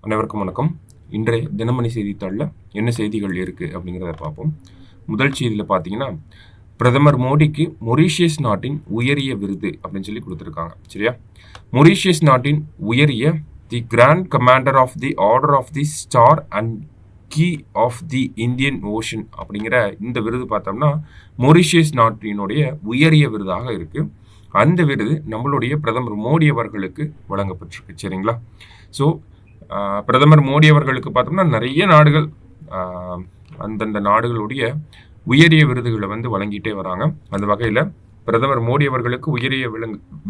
அனைவருக்கும் வணக்கம். இன்றைய தினமணி செய்தித்தாளில் என்ன செய்திகள் இருக்குது அப்படிங்கிறத பார்ப்போம். முதல் செய்தியில் பார்த்தீங்கன்னா, பிரதமர் மோடிக்கு மொரீஷியஸ் நாட்டின் உயரிய விருது அப்படின்னு சொல்லி கொடுத்துருக்காங்க. சரியா? மொரீஷியஸ் நாட்டின் உயரிய the grand commander of the order of the star and key of the Indian ocean அப்படிங்கிற இந்த விருது பார்த்தோம்னா மொரீஷியஸ் நாட்டினுடைய உயரிய விருதாக இருக்குது. அந்த விருது நம்மளுடைய பிரதமர் மோடி அவர்களுக்கு வழங்கப்பட்டிருக்கு. சரிங்களா? ஸோ பிரதமர் மோடி அவர்களுக்கு பார்த்தோம்னா நிறைய நாடுகள் அந்தந்த நாடுகளுடைய உயரிய விருதுகளை வழங்கிட்டே வராங்க. அந்த வகையில் பிரதமர் மோடி அவர்களுக்கு உயரிய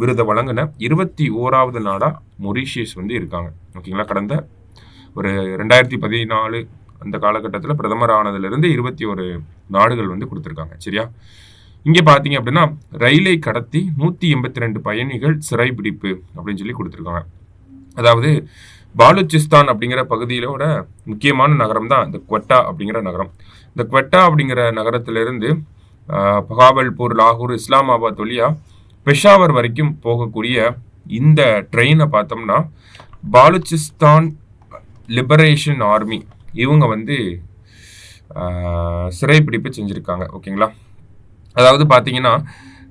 விருதை வழங்கின 21வது நாடாக மொரீஷியஸ் இருக்காங்க. ஓகேங்களா? கடந்த ஒரு 2014 அந்த காலகட்டத்தில் பிரதமர் ஆனதுலேருந்து 21 நாடுகள் கொடுத்துருக்காங்க. சரியா? இங்கே பார்த்தீங்க அப்படின்னா ரயிலை கடத்தி 182 பயணிகள் சிறைபிடிப்பு அப்படின்னு சொல்லி கொடுத்துருக்காங்க. அதாவது பாலுச்சிஸ்தான் அப்படிங்கிற பகுதியிலோட முக்கியமான நகரம் தான் இந்த குவெட்டா அப்படிங்கிற நகரம். இந்த குவெட்டா அப்படிங்கிற நகரத்திலிருந்து பகாவல்பூர், லாகூர், இஸ்லாமாபாத் வழியா பெஷாவர் வரைக்கும் போகக்கூடிய இந்த ட்ரெயினை பார்த்தோம்னா பாலுச்சிஸ்தான் லிபரேஷன் ஆர்மி இவங்க சிறைப்பிடிப்பு செஞ்சுருக்காங்க. ஓகேங்களா? அதாவது பார்த்தீங்கன்னா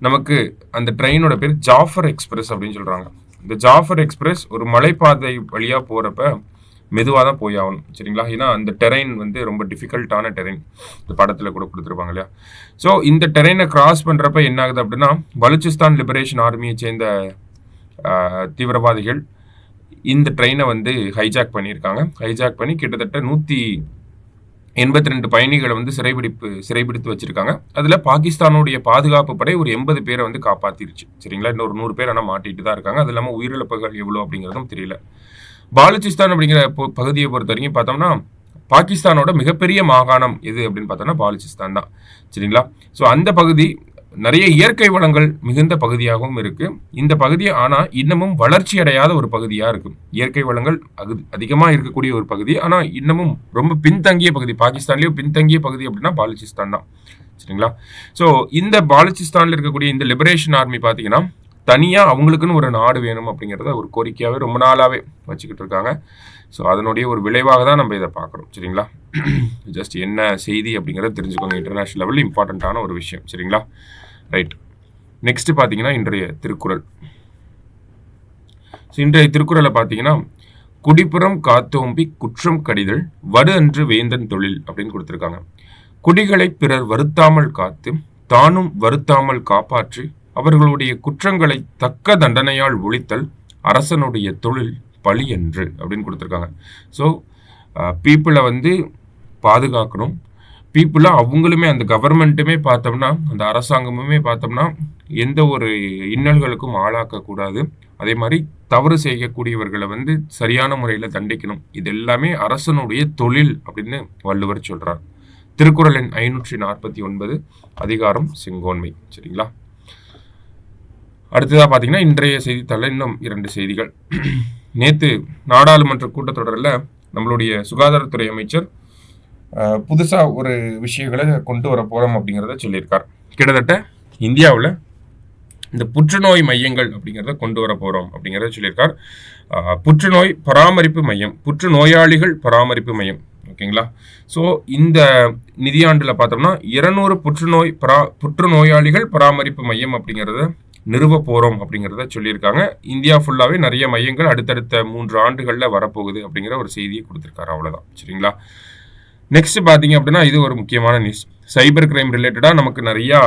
நமக்கு அந்த ட்ரெயினோட பேர் ஜாஃபர் எக்ஸ்பிரஸ் அப்படின்னு சொல்கிறாங்க. இந்த ஜாஃபர் எக்ஸ்பிரஸ் ஒரு மலைப்பாதை வழியாக போகிறப்ப மெதுவாக தான் போய் ஆகணும். சரிங்களா? ஏன்னா அந்த டெரெயின் ரொம்ப டிஃபிகல்ட்டான டெரெயின். இந்த படத்தில் கூட கொடுத்துருப்பாங்க இல்லையா? ஸோ இந்த டெரெயினை கிராஸ் பண்ணுறப்ப என்ன ஆகுது அப்படின்னா பலுச்சிஸ்தான் லிபரேஷன் ஆர்மியை சேர்ந்த தீவிரவாதிகள் இந்த ட்ரெயினை ஹைஜாக் பண்ணியிருக்காங்க. ஹைஜாக் பண்ணி கிட்டத்தட்ட 182 பயணிகளை சிறைபிடித்து வச்சிருக்காங்க. அதில் பாகிஸ்தானுடைய பாதுகாப்பு படை ஒரு 80 பேரை காப்பாற்றிருச்சு. சரிங்களா? இன்னொரு 100 பேர் ஆனால் மாட்டிட்டு தான் இருக்காங்க. அது இல்லாமல் உயிரிழப்புகள் எவ்வளோ அப்படிங்கிறதும் தெரியல. பாலுச்சிஸ்தான் அப்படிங்கிற பகுதியை பொறுத்த வரைக்கும் பார்த்தோம்னா பாகிஸ்தானோட மிகப்பெரிய மாகாணம் எது அப்படின்னு பார்த்தோம்னா பாலுச்சிஸ்தான் தான். சரிங்களா? ஸோ அந்த பகுதி நிறைய இயற்கை வளங்கள் மிகுந்த பகுதியாகவும் இருக்கு. இந்த பகுதி ஆனால் இன்னமும் வளர்ச்சி அடையாத ஒரு பகுதியாக இருக்கு. இயற்கை வளங்கள் அதிகமாக இருக்கக்கூடிய ஒரு பகுதி, ஆனால் இன்னமும் ரொம்ப பின்தங்கிய பகுதி. பாகிஸ்தான்லேயும் பின்தங்கிய பகுதி அப்படின்னா பாலுச்சிஸ்தான் தான். சரிங்களா? ஸோ இந்த பாலுச்சிஸ்தானில் இருக்கக்கூடிய இந்த லிபரேஷன் ஆர்மி பார்த்தீங்கன்னா தனியாக அவங்களுக்குன்னு ஒரு நாடு வேணும் அப்படிங்கிறத ஒரு கோரிக்கையாகவே ரொம்ப நாளாகவே வச்சுக்கிட்டு இருக்காங்க. ஸோ அதனுடைய ஒரு விளைவாக தான் நம்ம இதை பார்க்குறோம். சரிங்களா? ஜஸ்ட் என்ன செய்தி அப்படிங்கிறத தெரிஞ்சுக்கோங்க. இன்டர்நேஷ்னல் லெவலில் இம்பார்ட்டண்ட்டான ஒரு விஷயம். சரிங்களா? ரைட். நெக்ஸ்ட் பார்த்தீங்கன்னா இன்றைய திருக்குறள். இன்றைய திருக்குறளை பார்த்தீங்கன்னா குடிப்புறம் காத்தோம்பி குற்றம் கடிதல் வடு அன்று வேந்தன் தொழில் அப்படின்னு கொடுத்துருக்காங்க. குடிகளை பிறர் வருத்தாமல் காத்து தானும் வருத்தாமல் காப்பாற்றி அவர்களுடைய குற்றங்களை தக்க தண்டனையால் ஒழித்தல் அரசனுடைய தொழில் பழி என்று அப்படின்னு கொடுத்துருக்காங்க. ஸோ பீப்புளை பாதுகாக்கணும். பீப்புளை அவங்களுமே அந்த கவர்மெண்ட்டுமே பார்த்தோம்னா அந்த அரசாங்கமுமே பார்த்தோம்னா எந்த ஒரு இன்னல்களுக்கும் ஆளாக்கக்கூடாது. அதே மாதிரி தவறு செய்யக்கூடியவர்களை சரியான முறையில் தண்டிக்கணும். இது எல்லாமே அரசனுடைய தொழில் அப்படின்னு வள்ளுவர் சொல்கிறார். திருக்குறள் எண் 549 அதிகாரம் செங்கோன்மை. சரிங்களா? அடுத்ததாக பார்த்தீங்கன்னா இன்றைய செய்தித்தாளில் இன்னும் 2 செய்திகள். நேற்று நாடாளுமன்ற கூட்டத்தொடரில் நம்மளுடைய சுகாதாரத்துறை அமைச்சர் புதுசாக ஒரு விஷயங்களை கொண்டு வர போகிறோம் அப்படிங்கிறத சொல்லியிருக்கார். கிட்டத்தட்ட இந்தியாவில் இந்த புற்றுநோய் மையங்கள் அப்படிங்கிறத கொண்டு வர போகிறோம் அப்படிங்கிறத சொல்லியிருக்கார். புற்றுநோய் பராமரிப்பு மையம், புற்றுநோயாளிகள் பராமரிப்பு மையம். ஓகேங்களா? ஸோ இந்த நிதியாண்டில் பார்த்தோம்னா 200 புற்றுநோயாளிகள் பராமரிப்பு மையம் அப்படிங்கிறத நிறுவ போகிறோம் அப்படிங்கிறத சொல்லியிருக்காங்க. இந்தியா ஃபுல்லாகவே நிறைய மையங்கள் அடுத்தடுத்த 3 ஆண்டுகளில் வரப்போகுது அப்படிங்கிற ஒரு செய்தியை கொடுத்துருக்காரு. அவ்வளோதான். சரிங்களா? நெக்ஸ்ட் பார்த்தீங்க அப்படின்னா இது ஒரு முக்கியமான நியூஸ். சைபர் கிரைம் ரிலேட்டடாக நமக்கு நிறையா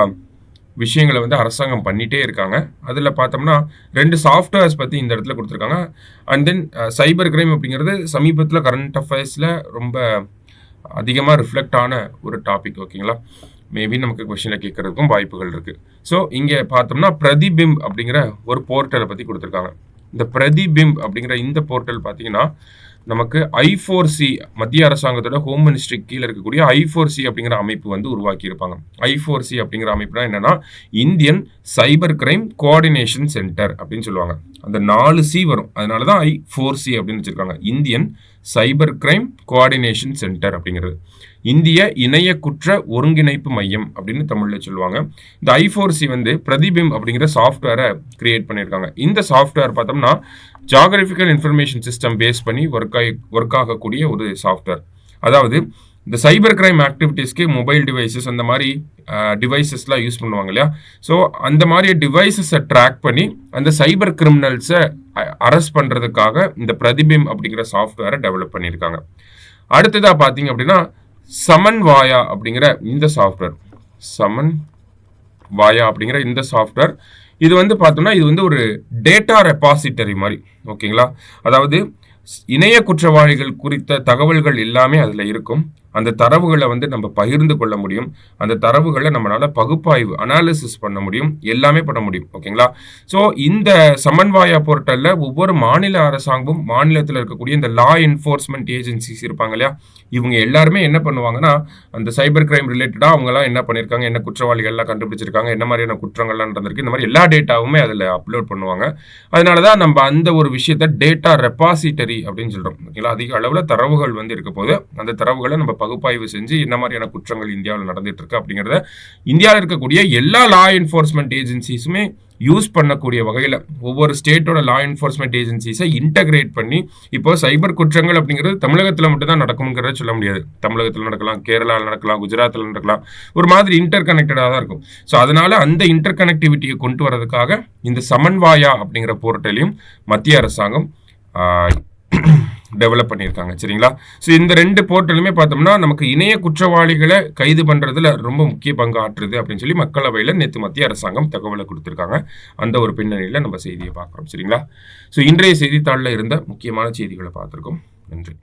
விஷயங்களை அரசாங்கம் பண்ணிகிட்டே இருக்காங்க. அதில் பார்த்தோம்னா 2 சாஃப்ட்வேர்ஸ் பற்றி இந்த இடத்துல கொடுத்துருக்காங்க. அண்ட் தென் சைபர் கிரைம் அப்படிங்கிறது சமீபத்தில் கரண்ட் அஃபேர்ஸில் ரொம்ப அதிகமாக ரிஃப்ளெக்ட் ஆன ஒரு டாபிக். ஓகேங்களா? மேபி நமக்கு கொஸ்டினில் கேட்கறதுக்கும் வாய்ப்புகள் இருக்குது. ஸோ இங்கே பார்த்தோம்னா பிரதிபிம்ப் அப்படிங்கிற ஒரு போர்ட்டலை பற்றி கொடுத்துருக்காங்க. இந்த பிரதிபிம்ப் அப்படிங்கிற இந்த போர்ட்டல் பார்த்தீங்கன்னா நமக்கு I4C மத்திய அரசாங்கத்தோட ஹோம் மினிஸ்ட்ரி கீழே இருக்கக்கூடிய I4C அப்படிங்கிற அமைப்பு உருவாக்கியிருப்பாங்க. I4C அப்படிங்கிற அமைப்புனா என்னன்னா Indian cyber crime coordination centre அப்படின்னு சொல்லுவாங்க. அந்த 4C வரும், அதனால தான் I4C அப்படின்னு வச்சிருக்காங்க. Indian cyber crime coordination centre அப்படிங்கிறது. இந்திய இணைய குற்ற ஒருங்கிணைப்பு மையம் அப்படின்னு தமிழில் சொல்லுவாங்க. இந்த I4C வந்து பிரதிபிம் அப்படிங்கிற சாஃப்ட்வேரை கிரியேட் பண்ணியிருக்காங்க. இந்த சாஃப்ட்வேர் பார்த்தோம்னா ஜியாகிரபிக்கல் இன்ஃபர்மேஷன் சிஸ்டம் பேஸ் பண்ணி ஒர்க் ஆகக்கூடிய ஒரு சாஃப்ட்வேர். அதாவது இந்த சைபர் கிரைம் ஆக்டிவிட்டீஸ்க்கு மொபைல் டிவைசஸ் அந்த மாதிரி டிவைசஸ்லாம் யூஸ் பண்ணுவாங்க இல்லையா? ஸோ அந்த மாதிரி டிவைசஸை ட்ராக் பண்ணி அந்த சைபர் கிரிமினல்ஸை அரெஸ்ட் பண்ணுறதுக்காக இந்த பிரதிபிம் அப்படிங்கிற சாஃப்ட்வேரை டெவலப் பண்ணியிருக்காங்க. அடுத்ததாக பார்த்தீங்க அப்படின்னா சமன்வாயா அப்படிங்கிற இந்த சாஃப்ட்வேர், சமன்வாயா அப்படிங்கிற இந்த சாஃப்ட்வேர் இது வந்து பார்த்தோம்னா இது வந்து ஒரு டேட்டா ரெபாசிட்டரி மாதிரி. ஓகேங்களா? அதாவது இணைய குற்றவாளிகள் குறித்த தகவல்கள் எல்லாமே அதில் இருக்கும். அந்த தரவுகளை வந்து நம்ம பகிர்ந்து கொள்ள முடியும். அந்த தரவுகளை நம்மளால பகுப்பாய்வு அனாலிசிஸ் பண்ண முடியும், எல்லாமே பண்ண முடியும். ஓகேங்களா? ஸோ இந்த சமன்வாயா போர்ட்டலில் ஒவ்வொரு மாநில அரசாங்கமும் மாநிலத்தில் இருக்கக்கூடிய இந்த லா என்ஃபோர்ஸ்மெண்ட் ஏஜென்சிஸ் இருப்பாங்க இல்லையா, இவங்க எல்லாருமே என்ன பண்ணுவாங்கன்னா அந்த சைபர் கிரைம் ரிலேட்டடாக அவங்களாம் என்ன பண்ணியிருக்காங்க, என்ன குற்றவாளிகள்லாம் கண்டுபிடிச்சிருக்காங்க, என்ன மாதிரியான குற்றங்கள்லாம் நடந்திருக்கு, இந்த மாதிரி எல்லா டேட்டாவுமே அதில் அப்லோட் பண்ணுவாங்க. அதனால தான் நம்ம அந்த ஒரு விஷயத்தை டேட்டா ரெபாசிட்டரி அப்படின்னு சொல்கிறோம். ஓகேங்களா? அதிக அளவில் தரவுகள் வந்து இருக்க போது அந்த தரவுகளை நம்ம பகுப்பாய்வு செஞ்சு என்ன மாதிரியான குற்றங்கள் இந்தியாவில் நடந்துட்டு இருக்கு அப்படிங்கிறத இந்தியாவில் இருக்கக்கூடிய எல்லா லா என்ஃபோர்ஸ்மெண்ட் ஏஜென்சிஸுமே யூஸ் பண்ணக்கூடிய வகையில் ஒவ்வொரு ஸ்டேட்டோட லா என்ஃபோர்ஸ்மெண்ட் ஏஜென்சிஸை இன்டகிரேட் பண்ணி, இப்போ சைபர் குற்றங்கள் அப்படிங்கிறது தமிழகத்தில் மட்டும் தான் நடக்கும்ங்கிறத சொல்ல முடியாது. தமிழகத்தில் நடக்கலாம், கேரளாவில் நடக்கலாம், குஜராத்தில் நடக்கலாம், ஒரு மாதிரி இன்டர் கனெக்டடாக தான் இருக்கும். ஸோ அதனால அந்த இன்டர் கனெக்டிவிட்டியை கொண்டு வரதுக்காக இந்த சமன்வாயா அப்படிங்கிற போர்ட்டலையும் மத்திய அரசாங்கம் டெவலப் பண்ணியிருக்காங்க. சரிங்களா? ஸோ இந்த 2 போர்ட்டலுமே பார்த்தோம்னா நமக்கு இணைய குற்றவாளிகளை கைது பண்ணுறதுல ரொம்ப முக்கிய பங்கு ஆற்றுது அப்படின்னு சொல்லி மக்களவையில் நேற்று மத்திய அரசாங்கம் தகவலை கொடுத்துருக்காங்க. அந்த ஒரு பின்னணியில் நம்ம செய்தியை பார்க்குறோம். சரிங்களா? ஸோ இன்றைய செய்தித்தாளில் இருந்த முக்கியமான செய்திகளை பார்த்துருக்கோம். நன்றி.